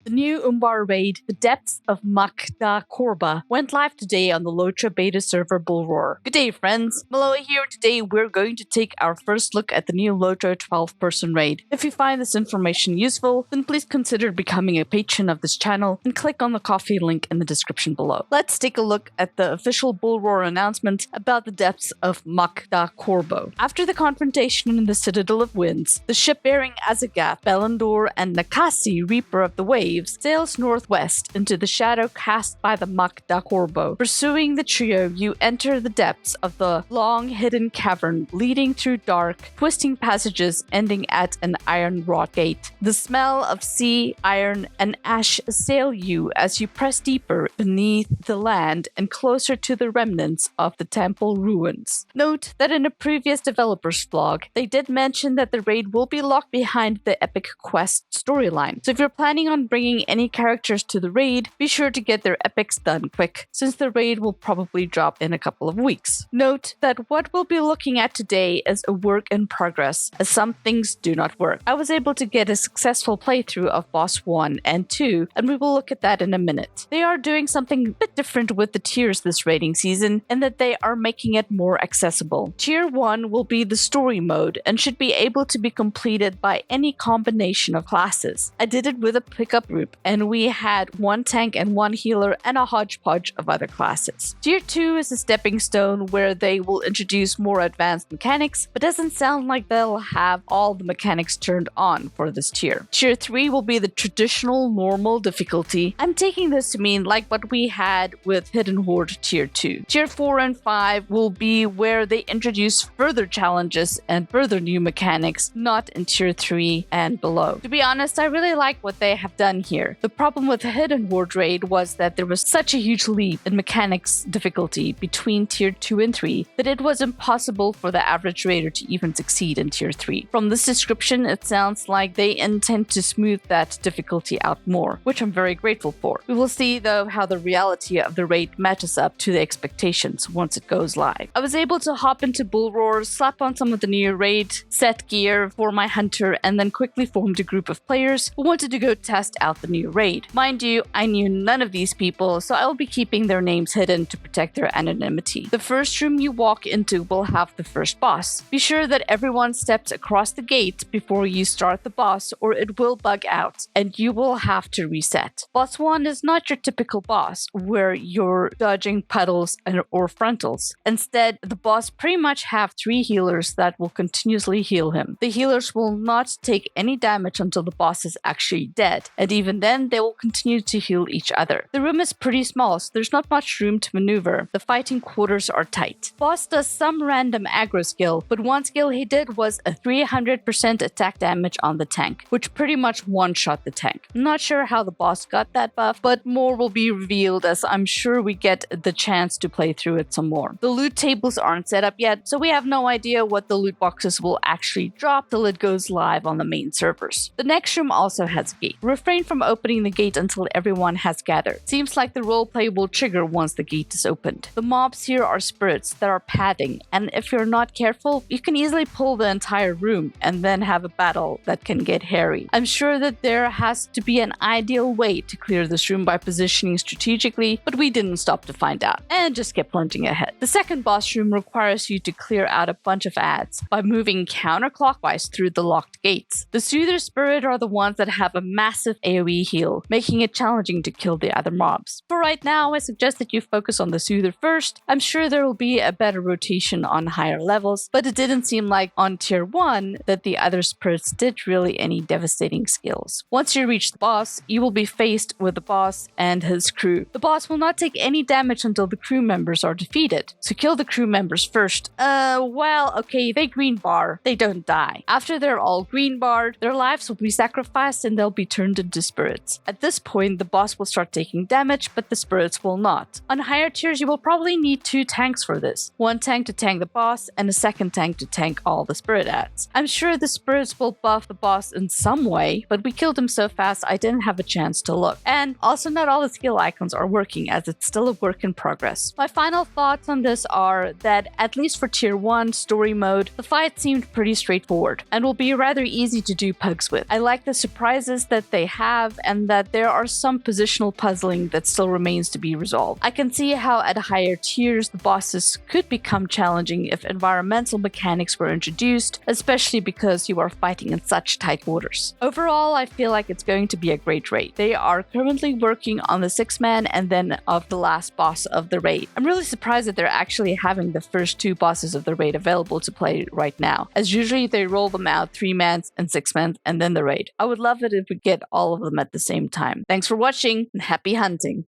The new Umbar raid, The Depths of Makhda Khorba, went live today on the LOTRO beta server Bullroar. Good day, friends. Milo here. Today we're going to take our first look at the new LOTRO 12-person raid. If you find this information useful, then please consider becoming a patron of this channel and click on the coffee link in the description below. Let's take a look at the official Bullroar announcement about the Depths of Makhda Khorba. After the confrontation in the Citadel of Winds, the ship bearing Azagath, Belendor, and Nakasi, Reaper of the Waves, sails northwest into the shadow cast by the Makhda Khorba. Pursuing the trio, you enter the depths of the long hidden cavern leading through dark, twisting passages ending at an iron wrought gate. The smell of sea, iron, and ash assail you as you press deeper beneath the land and closer to the remnants of the temple ruins. Note that in a previous developer's vlog, they did mention that the raid will be locked behind the epic quest storyline. So if you're planning on bringing any characters to the raid, be sure to get their epics done quick, since the raid will probably drop in a couple of weeks. Note that what we'll be looking at today is a work in progress, as some things do not work. I was able to get a successful playthrough of Boss 1 and 2, and we will look at that in a minute. They are doing something a bit different with the tiers this raiding season, in that they are making it more accessible. Tier 1 will be the story mode, and should be able to be completed by any combination of classes. I did it with a pickup group, and we had one tank and one healer and a hodgepodge of other classes. Tier 2 is a stepping stone where they will introduce more advanced mechanics, but doesn't sound like they'll have all the mechanics turned on for this tier. Tier 3 will be the traditional normal difficulty. I'm taking this to mean like what we had with Hidden Horde Tier 2. Tier 4 and 5 will be where they introduce further challenges and further new mechanics, not in Tier 3 and below. To be honest, I really like what they have done here. The problem with the Hidden Horde raid was that there was such a huge leap in mechanics difficulty between Tier 2 and 3 that it was impossible for the average raider to even succeed in Tier 3. From this description, it sounds like they intend to smooth that difficulty out more, which I'm very grateful for. We will see though how the reality of the raid matches up to the expectations once it goes live. I was able to hop into Bullroar, slap on some of the new raid, set gear for my hunter, and then quickly formed a group of players who wanted to go test out the new raid. Mind you, I knew none of these people, so I will be keeping their names hidden to protect their anonymity. The first room you walk into will have the first boss. Be sure that everyone steps across the gate before you start the boss, or it will bug out and you will have to reset. Boss 1 is not your typical boss where you're dodging puddles or frontals. Instead, the boss pretty much have 3 healers that will continuously heal him. The healers will not take any damage until the boss is actually dead, and even then they will continue to heal each other. The room is pretty small, so there's not much room to maneuver. The fighting quarters are tight. Boss does some random aggro skill, but one skill he did was a 300% attack damage on the tank, which pretty much one-shot the tank. I'm not sure how the boss got that buff, but more will be revealed as I'm sure we get the chance to play through it some more. The loot tables aren't set up yet, so we have no idea what the loot boxes will actually drop till it goes live on the main servers. The next room also has a gate. Refrain from opening the gate until everyone has gathered. Seems like the roleplay will trigger once the gate is opened. The mobs here are spirits that are padding, and if you're not careful, you can easily pull the entire room and then have a battle that can get hairy. I'm sure that there has to be an ideal way to clear this room by positioning strategically, but we didn't stop to find out and just kept plunging ahead. The second boss room requires you to clear out a bunch of ads by moving counterclockwise through the locked gates. The Soother Spirit are the ones that have a massive AoE heal, making it challenging to kill the other mobs. For right now, I suggest that you focus on the Soother first. I'm sure there will be a better rotation on higher levels, but it didn't seem like on Tier 1 that the other spirits did really any devastating skills. Once you reach the boss, you will be faced with the boss and his crew. The boss will not take any damage until the crew members are defeated, so kill the crew members first. Okay, they green bar, they don't die. After they're all green barred, their lives will be sacrificed and they'll be turned into spirits. At this point, the boss will start taking damage, but the spirits will not. On higher tiers, you will probably need 2 tanks for this. One tank to tank the boss, and a second tank to tank all the spirit ads. I'm sure the spirits will buff the boss in some way, but we killed him so fast I didn't have a chance to look. And also not all the skill icons are working, as it's still a work in progress. My final thoughts on this are that, at least for Tier 1 story mode, the fight seemed pretty straightforward, and will be rather easy to do pugs with. I like the surprises that they have have, and that there are some positional puzzling that still remains to be resolved. I can see how at higher tiers the bosses could become challenging if environmental mechanics were introduced, especially because you are fighting in such tight quarters. Overall, I feel like it's going to be a great raid. They are currently working on the 6-man and then of the last boss of the raid. I'm really surprised that they're actually having the first 2 bosses of the raid available to play right now, as usually they roll them out 3-mans and 6-mans and then the raid. I would love it if we get all of them at the same time. Thanks for watching and happy hunting!